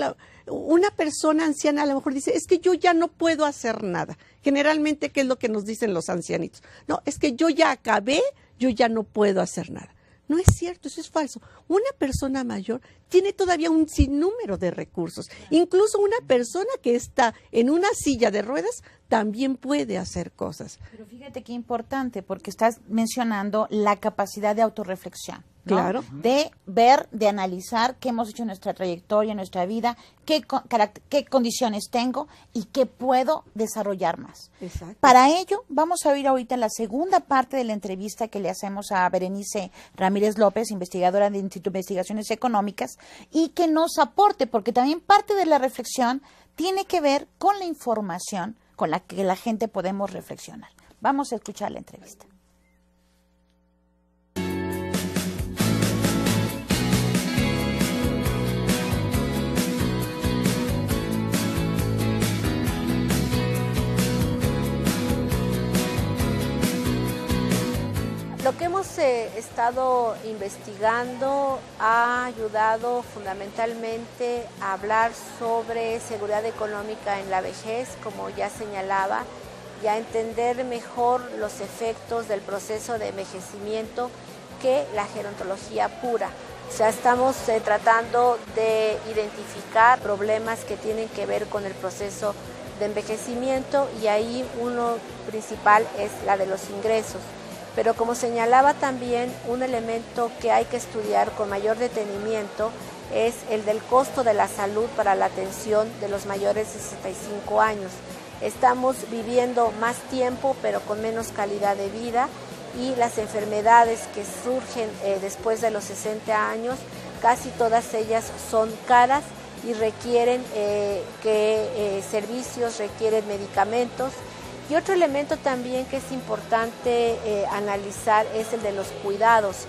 una persona anciana a lo mejor dice, es que yo ya no puedo hacer nada. Generalmente, ¿qué es lo que nos dicen los ancianitos? No, es que yo ya acabé, yo ya no puedo hacer nada. No es cierto, eso es falso. Una persona mayor tiene todavía un sinnúmero de recursos. Incluso una persona que está en una silla de ruedas también puede hacer cosas. Pero fíjate qué importante, porque estás mencionando la capacidad de autorreflexión, ¿no? Claro. De ver, de analizar qué hemos hecho en nuestra trayectoria, en nuestra vida, qué condiciones tengo y qué puedo desarrollar más. Exacto. Para ello, vamos a oír ahorita la segunda parte de la entrevista que le hacemos a Berenice Ramírez López, investigadora del Instituto de Investigaciones Económicas, y que nos aporte, porque también parte de la reflexión tiene que ver con la información con la que la gente podemos reflexionar. Vamos a escuchar la entrevista. Lo que hemos estado investigando ha ayudado fundamentalmente a hablar sobre seguridad económica en la vejez, como ya señalaba, y a entender mejor los efectos del proceso de envejecimiento que la gerontología pura. O sea, estamos tratando de identificar problemas que tienen que ver con el proceso de envejecimiento y ahí uno principal es la de los ingresos. Pero como señalaba también, un elemento que hay que estudiar con mayor detenimiento es el del costo de la salud para la atención de los mayores de 65 años. Estamos viviendo más tiempo, pero con menos calidad de vida, y las enfermedades que surgen después de los 60 años, casi todas ellas son caras y requieren servicios, requieren medicamentos. Y otro elemento también que es importante analizar es el de los cuidados.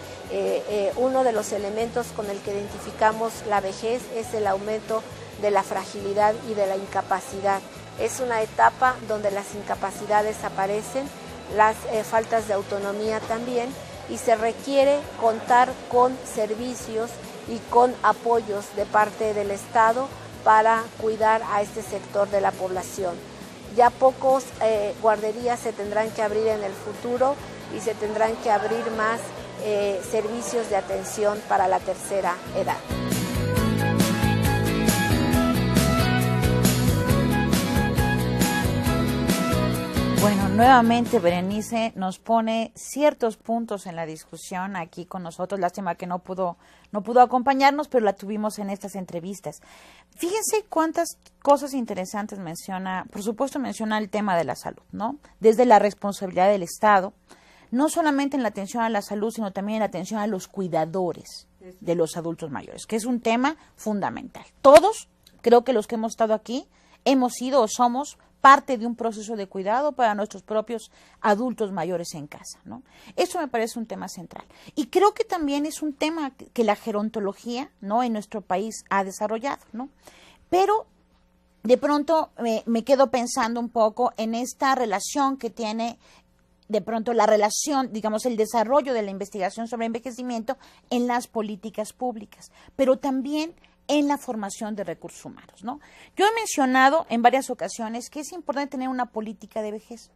Uno de los elementos con el que identificamos la vejez es el aumento de la fragilidad y de la incapacidad. Es una etapa donde las incapacidades aparecen, las faltas de autonomía también, y se requiere contar con servicios y con apoyos de parte del Estado para cuidar a este sector de la población. Ya pocos guarderías se tendrán que abrir en el futuro y se tendrán que abrir más servicios de atención para la tercera edad. Bueno, nuevamente Berenice nos pone ciertos puntos en la discusión aquí con nosotros. Lástima que no pudo acompañarnos, pero la tuvimos en estas entrevistas. Fíjense cuántas cosas interesantes menciona. Por supuesto menciona el tema de la salud, ¿no? Desde la responsabilidad del Estado, no solamente en la atención a la salud, sino también en la atención a los cuidadores de los adultos mayores, que es un tema fundamental. Todos, creo que los que hemos estado aquí, hemos sido o somos parte de un proceso de cuidado para nuestros propios adultos mayores en casa, ¿no? Eso me parece un tema central. Y creo que también es un tema que la gerontología, ¿no?, en nuestro país ha desarrollado, ¿no? Pero de pronto me quedo pensando un poco en esta relación que tiene de pronto la relación, digamos, el desarrollo de la investigación sobre envejecimiento en las políticas públicas, pero también en la formación de recursos humanos, ¿no? Yo he mencionado en varias ocasiones que es importante tener una política de vejez,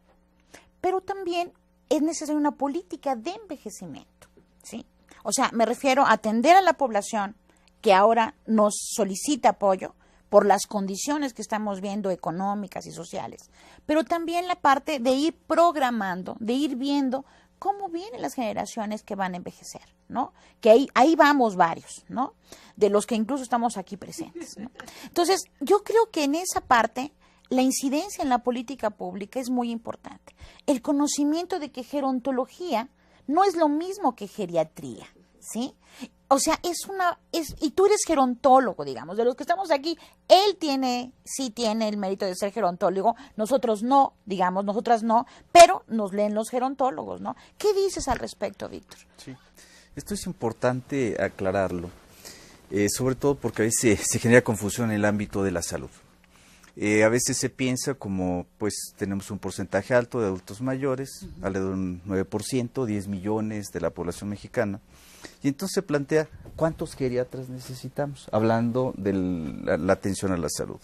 pero también es necesaria una política de envejecimiento, ¿sí? O sea, me refiero a atender a la población que ahora nos solicita apoyo por las condiciones que estamos viendo económicas y sociales, pero también la parte de ir programando, de ir viendo cómo vienen las generaciones que van a envejecer, ¿no? Que ahí vamos varios, ¿no? De los que incluso estamos aquí presentes, ¿no? Entonces, yo creo que en esa parte la incidencia en la política pública es muy importante. El conocimiento de que gerontología no es lo mismo que geriatría, ¿sí? O sea, y tú eres gerontólogo, digamos, de los que estamos aquí, él sí tiene el mérito de ser gerontólogo, nosotros no, digamos, nosotras no, pero nos leen los gerontólogos, ¿no? ¿Qué dices al respecto, Víctor? Sí, esto es importante aclararlo, sobre todo porque a veces se genera confusión en el ámbito de la salud. A veces se piensa como, pues, tenemos un porcentaje alto de adultos mayores, alrededor de un 9%, 10 millones de la población mexicana, y entonces se plantea cuántos geriatras necesitamos, hablando de la atención a la salud.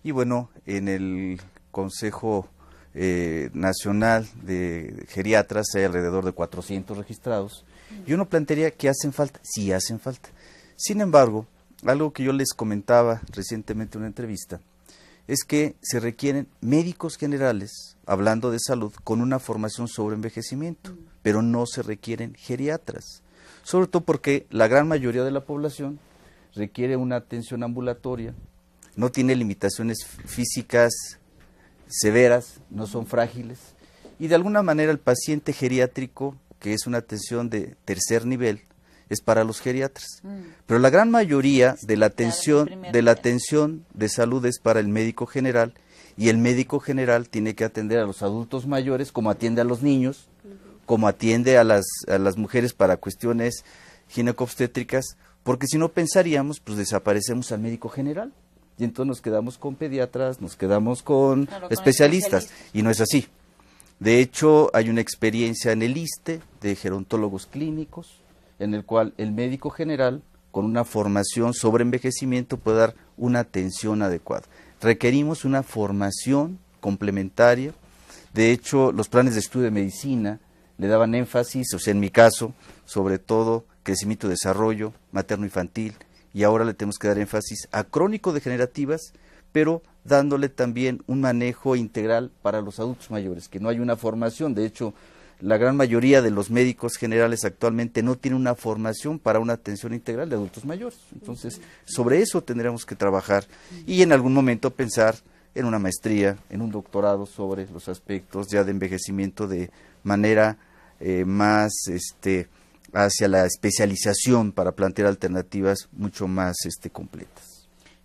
Y bueno, en el Consejo Nacional de Geriatras hay alrededor de 400 registrados, y uno plantearía que hacen falta, sí hacen falta. Sin embargo, algo que yo les comentaba recientemente en una entrevista, es que se requieren médicos generales, hablando de salud, con una formación sobre envejecimiento, pero no se requieren geriatras, sobre todo porque la gran mayoría de la población requiere una atención ambulatoria, no tiene limitaciones físicas severas, no son frágiles, y de alguna manera el paciente geriátrico, que es una atención de tercer nivel, es para los geriatras. Pero la gran mayoría de la atención de salud es para el médico general, y el médico general tiene que atender a los adultos mayores como atiende a los niños, como atiende a las mujeres para cuestiones ginecobstétricas, porque si no pensaríamos, pues desaparecemos al médico general, y entonces nos quedamos con pediatras, nos quedamos con especialistas, y no es así. De hecho, hay una experiencia en el ISSSTE de gerontólogos clínicos, en el cual el médico general, con una formación sobre envejecimiento, puede dar una atención adecuada. Requerimos una formación complementaria. De hecho, los planes de estudio de medicina le daban énfasis, o sea, en mi caso, sobre todo crecimiento y desarrollo materno-infantil, y ahora le tenemos que dar énfasis a crónico-degenerativas, pero dándole también un manejo integral para los adultos mayores, que no hay una formación. De hecho, la gran mayoría de los médicos generales actualmente no tienen una formación para una atención integral de adultos mayores. Entonces, sobre eso tendremos que trabajar y en algún momento pensar en una maestría, en un doctorado sobre los aspectos ya de envejecimiento de manera más hacia la especialización para plantear alternativas mucho más completas.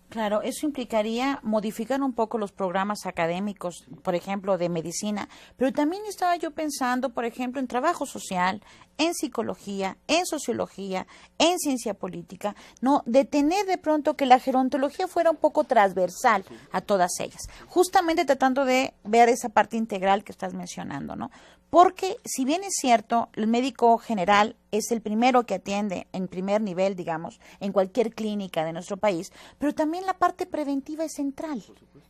Claro, eso implicaría modificar un poco los programas académicos, por ejemplo, de medicina, pero también estaba yo pensando, por ejemplo, en trabajo social, en psicología, en sociología, en ciencia política, ¿no? De tener de pronto que la gerontología fuera un poco transversal a todas ellas, justamente tratando de ver esa parte integral que estás mencionando, ¿no? Porque si bien es cierto, el médico general es el primero que atiende en primer nivel, digamos, en cualquier clínica de nuestro país, pero también la parte preventiva es central,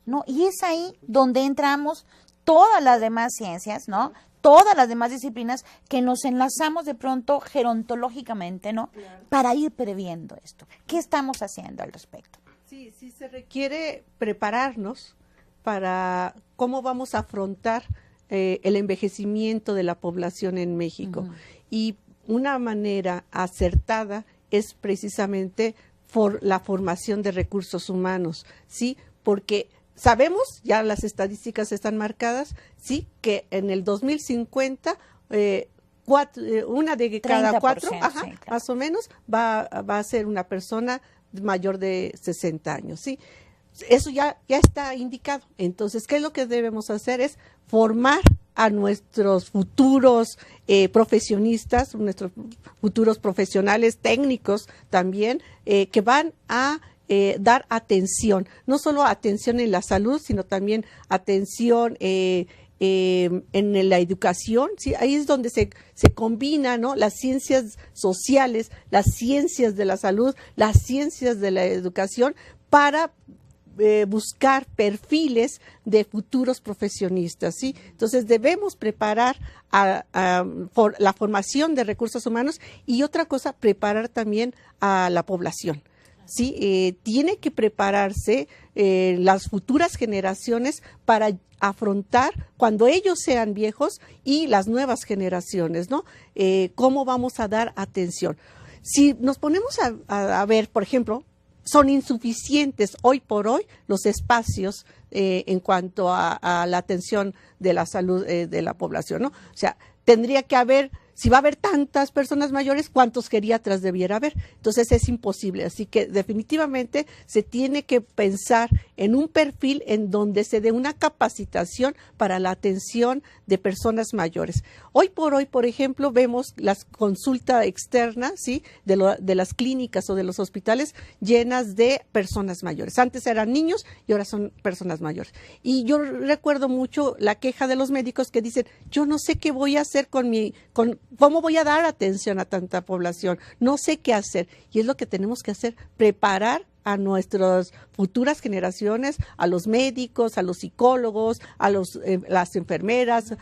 ¿no? Y es ahí donde entramos todas las demás ciencias, ¿no? Todas las demás disciplinas que nos enlazamos de pronto gerontológicamente, ¿no? Claro. Para ir previendo esto. ¿Qué estamos haciendo al respecto? Sí, se requiere prepararnos para cómo vamos a afrontar el envejecimiento de la población en México. Y una manera acertada es precisamente la formación de recursos humanos, ¿sí? Porque sabemos, ya las estadísticas están marcadas, sí, que en el 2050 una de cada cuatro, sí, claro, más o menos, va a ser una persona mayor de 60 años, ¿sí? Eso ya está indicado. Entonces, ¿qué es lo que debemos hacer? Es formar a nuestros futuros profesionistas, nuestros futuros profesionales técnicos también, que van a dar atención, no solo atención en la salud, sino también atención en la educación, ¿sí? Ahí es donde se combina, ¿no? Las ciencias sociales, las ciencias de la salud, las ciencias de la educación para buscar perfiles de futuros profesionistas, ¿sí? Entonces debemos preparar por la formación de recursos humanos y otra cosa, preparar también a la población. ¿sí? Tiene que prepararse las futuras generaciones para afrontar cuando ellos sean viejos y las nuevas generaciones, ¿no? ¿Cómo vamos a dar atención? Si nos ponemos a ver, por ejemplo, son insuficientes hoy por hoy los espacios en cuanto a la atención de la salud de la población, ¿no? O sea, tendría que haber, si va a haber tantas personas mayores, ¿cuántos geriatras debiera haber? Entonces es imposible, así que definitivamente se tiene que pensar en un perfil en donde se dé una capacitación para la atención de personas mayores. Hoy por hoy, por ejemplo, vemos las consultas externas, ¿sí? de las clínicas o de los hospitales llenas de personas mayores. Antes eran niños y ahora son personas mayores. Y yo recuerdo mucho la queja de los médicos que dicen, yo no sé qué voy a hacer ¿cómo voy a dar atención a tanta población? No sé qué hacer. Y es lo que tenemos que hacer, preparar a nuestras futuras generaciones, a los médicos, a los psicólogos, a las enfermeras,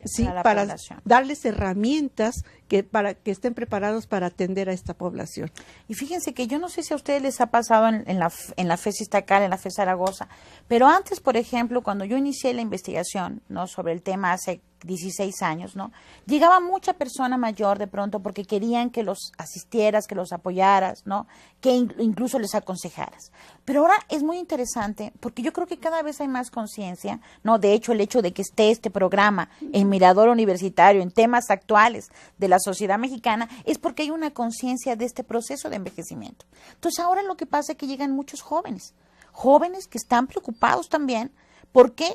sí, para darles herramientas para que estén preparados para atender a esta población. Y fíjense que yo no sé si a ustedes les ha pasado en la FES Iztaccala, en la FES Zaragoza, pero antes, por ejemplo, cuando yo inicié la investigación, ¿no?, sobre el tema hace 16 años, ¿no?, llegaba mucha persona mayor de pronto porque querían que los asistieras, que los apoyaras, ¿no?, que incluso les aconsejaras. Pero ahora es muy interesante porque yo creo que cada vez hay más conciencia, ¿no? De hecho, el hecho de que esté este programa en Mirador Universitario en temas actuales de la sociedad mexicana es porque hay una conciencia de este proceso de envejecimiento. Entonces ahora lo que pasa es que llegan muchos jóvenes que están preocupados también porque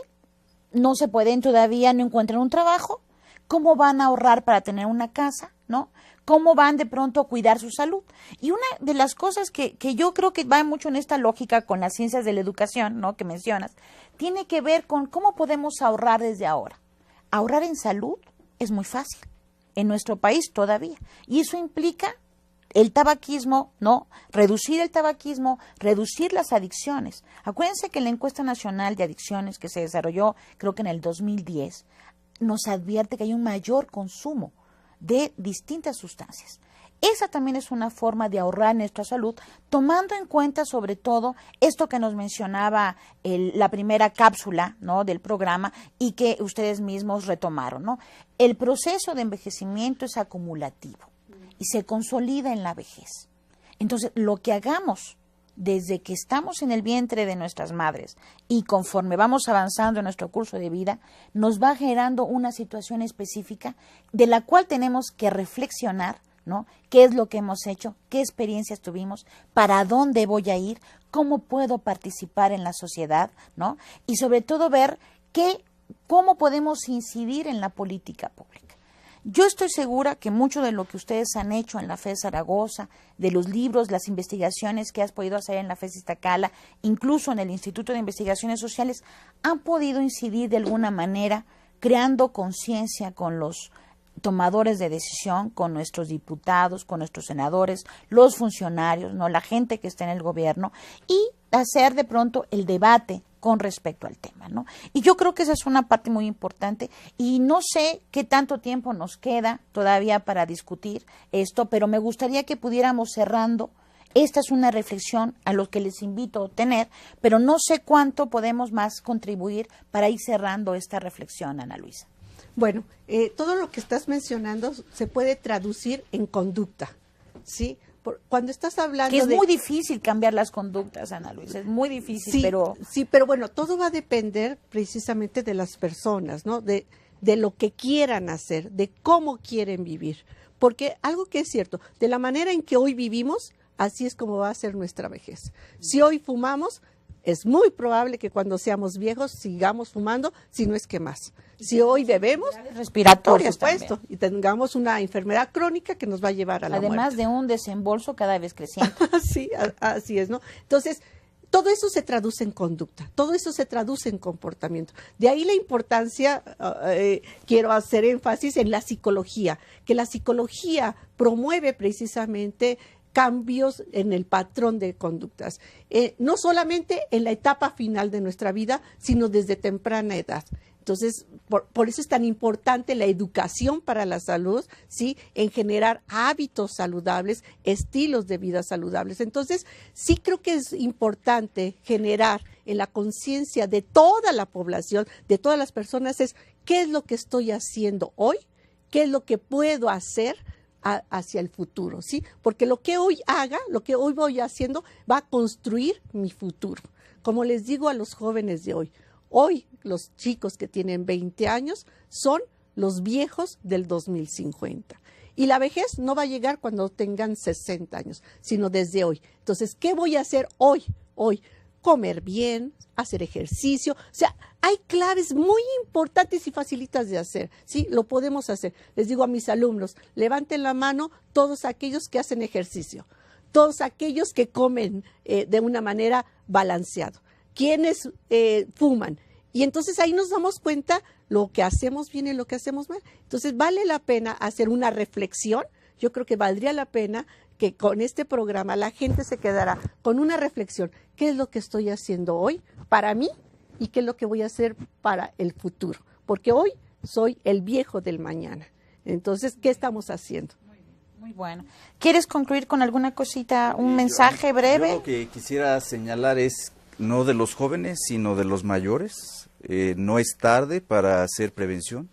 no se pueden todavía, no encuentran un trabajo, cómo van a ahorrar para tener una casa, ¿no? Cómo van de pronto a cuidar su salud. Y una de las cosas que yo creo que va mucho en esta lógica con las ciencias de la educación, ¿no?, que mencionas, tiene que ver con cómo podemos ahorrar desde ahora. Ahorrar en salud es muy fácil, en nuestro país todavía, y eso implica el tabaquismo, ¿no? Reducir el tabaquismo, reducir las adicciones. Acuérdense que la encuesta nacional de adicciones que se desarrolló, creo que en el 2010, nos advierte que hay un mayor consumo de distintas sustancias. Esa también es una forma de ahorrar nuestra salud, tomando en cuenta sobre todo esto que nos mencionaba la primera cápsula, ¿no?, del programa y que ustedes mismos retomaron, ¿no? El proceso de envejecimiento es acumulativo y se consolida en la vejez. Entonces, lo que hagamos desde que estamos en el vientre de nuestras madres y conforme vamos avanzando en nuestro curso de vida, nos va generando una situación específica de la cual tenemos que reflexionar, ¿no? ¿Qué es lo que hemos hecho? ¿Qué experiencias tuvimos? ¿Para dónde voy a ir? ¿Cómo puedo participar en la sociedad? ¿No? Y sobre todo ver cómo podemos incidir en la política pública. Yo estoy segura que mucho de lo que ustedes han hecho en la FES Zaragoza, de los libros, las investigaciones que has podido hacer en la FES Iztaccala, incluso en el Instituto de Investigaciones Sociales, han podido incidir de alguna manera creando conciencia con los tomadores de decisión, con nuestros diputados, con nuestros senadores, los funcionarios, ¿no?, la gente que está en el gobierno, y hacer de pronto el debate con respecto al tema, ¿no? Y yo creo que esa es una parte muy importante y no sé qué tanto tiempo nos queda todavía para discutir esto, pero me gustaría que pudiéramos cerrando. Esta es una reflexión a lo que les invito a tener, pero no sé cuánto podemos más contribuir para ir cerrando esta reflexión, Ana Luisa. Bueno, todo lo que estás mencionando se puede traducir en conducta, ¿sí? Cuando estás hablando que es muy difícil cambiar las conductas, Ana Luisa, es muy difícil, sí, pero... Sí, pero bueno, todo va a depender precisamente de las personas, ¿no? De lo que quieran hacer, de cómo quieren vivir. Porque algo que es cierto, de la manera en que hoy vivimos, así es como va a ser nuestra vejez. Si hoy fumamos, es muy probable que cuando seamos viejos sigamos fumando, si no es que más. Si hoy bebemos, respiratorias, por supuesto, y tengamos una enfermedad crónica que nos va a llevar a la muerte. Además de un desembolso cada vez creciente. Sí, así es, ¿no? Entonces, todo eso se traduce en conducta, todo eso se traduce en comportamiento. De ahí la importancia, quiero hacer énfasis en la psicología, que la psicología promueve precisamente cambios en el patrón de conductas, no solamente en la etapa final de nuestra vida, sino desde temprana edad. Entonces, por eso es tan importante la educación para la salud, ¿sí? En generar hábitos saludables, estilos de vida saludables. Entonces, sí creo que es importante generar en la conciencia de toda la población, de todas las personas, es qué es lo que estoy haciendo hoy, qué es lo que puedo hacer hacia el futuro, ¿sí? Porque lo que hoy haga, lo que hoy voy haciendo, va a construir mi futuro. Como les digo a los jóvenes de hoy los chicos que tienen 20 años son los viejos del 2050. Y la vejez no va a llegar cuando tengan 60 años, sino desde hoy. Entonces, ¿qué voy a hacer hoy? Comer bien, hacer ejercicio. O sea, hay claves muy importantes y facilitas de hacer, ¿sí? Lo podemos hacer. Les digo a mis alumnos, levanten la mano todos aquellos que hacen ejercicio, todos aquellos que comen de una manera balanceada, quienes fuman. Y entonces ahí nos damos cuenta lo que hacemos bien y lo que hacemos mal. Entonces vale la pena hacer una reflexión. Yo creo que valdría la pena que con este programa la gente se quedara con una reflexión. ¿Qué es lo que estoy haciendo hoy para mí y qué es lo que voy a hacer para el futuro? Porque hoy soy el viejo del mañana. Entonces, ¿qué estamos haciendo? Muy bueno. ¿Quieres concluir con alguna cosita, un mensaje breve? Yo lo que quisiera señalar es no de los jóvenes, sino de los mayores. No es tarde para hacer prevención.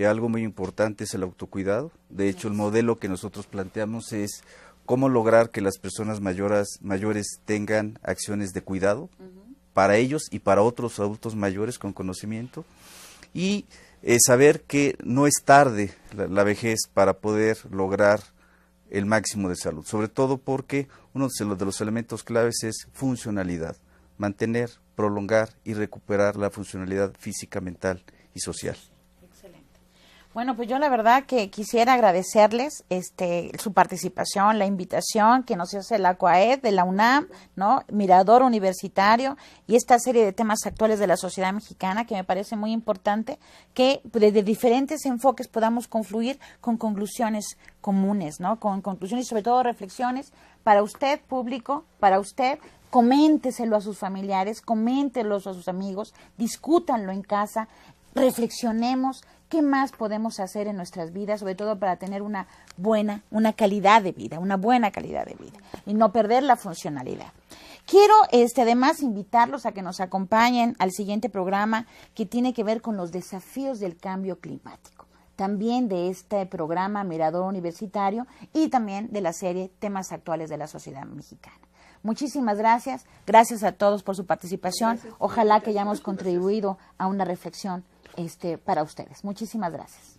Algo muy importante es el autocuidado. De hecho, el modelo que nosotros planteamos es cómo lograr que las personas mayores tengan acciones de cuidado para ellos y para otros adultos mayores con conocimiento. Y saber que no es tarde la vejez para poder lograr el máximo de salud. Sobre todo porque uno de los elementos claves es funcionalidad. Mantener, prolongar y recuperar la funcionalidad física, mental y social. Bueno, pues yo la verdad que quisiera agradecerles su participación, la invitación que nos hace la COAED de la UNAM, ¿no? Mirador Universitario y esta serie de temas actuales de la sociedad mexicana que me parece muy importante que desde diferentes enfoques podamos confluir con conclusiones comunes, ¿no? Con conclusiones y sobre todo reflexiones para usted, público, para usted. Coménteselo a sus familiares, coméntelo a sus amigos, discútanlo en casa, reflexionemos qué más podemos hacer en nuestras vidas, sobre todo para tener una buena calidad de vida y no perder la funcionalidad. Quiero además invitarlos a que nos acompañen al siguiente programa que tiene que ver con los desafíos del cambio climático. También de este programa Mirador Universitario y también de la serie Temas Actuales de la Sociedad Mexicana. Muchísimas gracias. Gracias a todos por su participación. Ojalá que hayamos contribuido a una reflexión para ustedes. Muchísimas gracias.